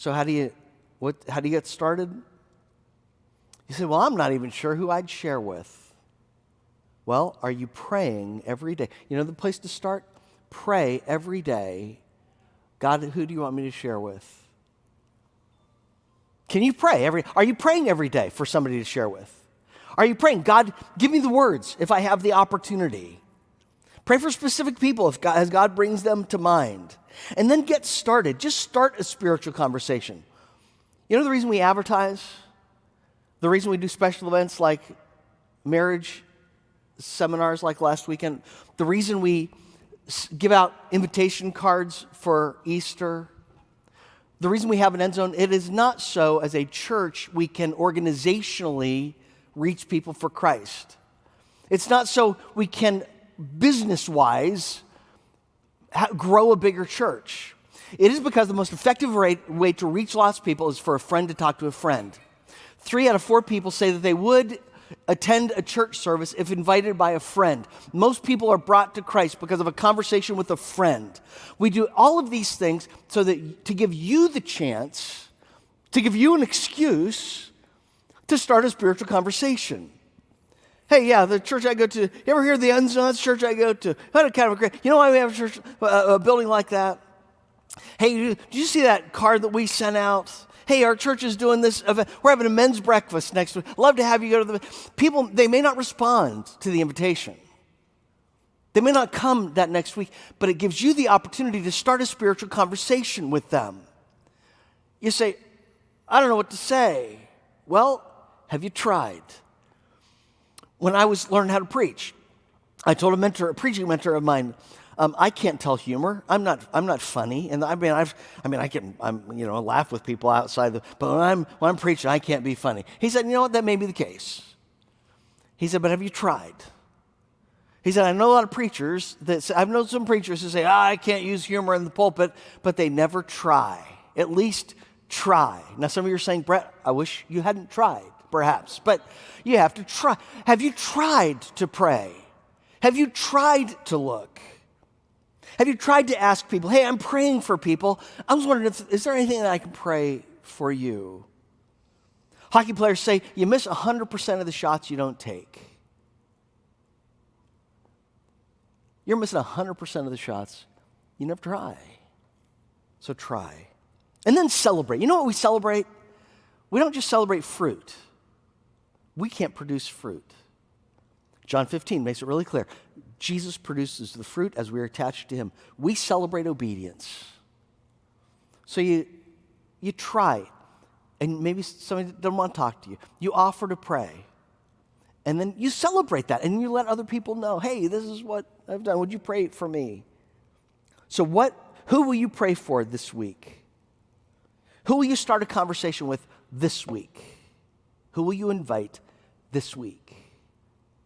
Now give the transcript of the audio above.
So how do you get started? You say, well, I'm not even sure who I'd share with. Well, are you praying every day? You know the place to start? Pray every day. God, who do you want me to share with? Can you pray are you praying every day for somebody to share with? Are you praying, God, give me the words if I have the opportunity? Pray for specific people as God brings them to mind. And then get started. Just start a spiritual conversation. You know the reason we advertise? The reason we do special events like marriage seminars like last weekend? The reason we give out invitation cards for Easter? The reason we have an end zone, it is not so as a church we can organizationally reach people for Christ. It's not so we can business-wise grow a bigger church. It is because the most effective way to reach lost people is for a friend to talk to a friend. 3 out of 4 people say that they would attend a church service if invited by a friend. Most people are brought to Christ because of a conversation with a friend. We do all of these things so that to give you the chance, to give you an excuse to start a spiritual conversation. Hey, yeah, the church I go to, you ever hear of the Unzones church I go to? What a kind of great, you know why we have a church, a building like that? Hey, did you see that card that we sent out? Hey, our church is doing this event. We're having a men's breakfast next week. Love to have you go to the people. They may not respond to the invitation. They may not come that next week, but it gives you the opportunity to start a spiritual conversation with them. You say, I don't know what to say. Well, have you tried? When I was learning how to preach, I told a preaching mentor of mine, I can't tell humor. I'm not funny, and I can laugh with people outside. But when I'm preaching, I can't be funny. He said, you know what? That may be the case. He said, but have you tried? He said, I know a lot of preachers I've known some preachers who say, I can't use humor in the pulpit, but they never try. At least try. Now, some of you are saying, Brett, I wish you hadn't tried, perhaps, but you have to try. Have you tried to pray? Have you tried to look? Have you tried to ask people, hey, I'm praying for people. I was wondering, is there anything that I can pray for you? Hockey players say, you miss 100% of the shots you don't take. You're missing 100% of the shots you never try. So try. And then celebrate. You know what we celebrate? We don't just celebrate fruit. We can't produce fruit. John 15 makes it really clear. Jesus produces the fruit as we are attached to him. We celebrate obedience. So you try, and maybe somebody doesn't want to talk to you. You offer to pray, and then you celebrate that, and you let other people know, hey, this is what I've done. Would you pray for me? So who will you pray for this week? Who will you start a conversation with this week? Who will you invite this week?